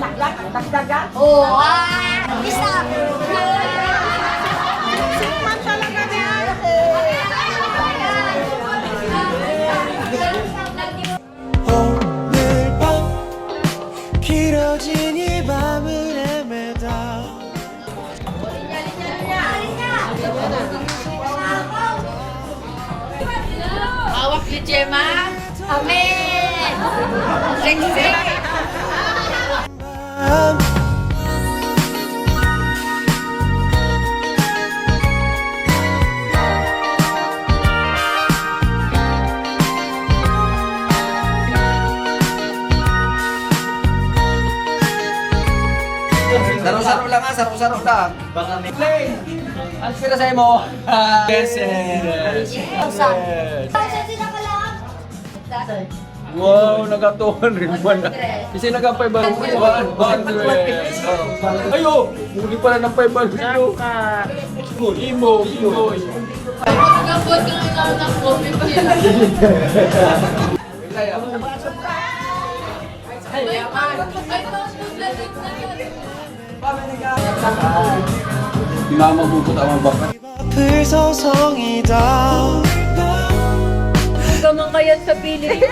Dagdagan? Oo, isa. Sikman talaga niya. 오늘 밤 길어진 이 밤을 헤매다 Hawak ni Gemma. Amen. Sexy. 밤 Saro-saro lang ha, saro-saro lang. Baka may play. Ang sira sa'yo mo. Yes, yes. Wow, nagatuhan rin ba na? Kasi nagka-500. Ayo, muli pala ng 500. Imo. Nagabot yung ikaw ng coffee pa yun. Ay, Di mama bukod ang baka. 앞을 서성이다 Hanggang ngayon sa piling.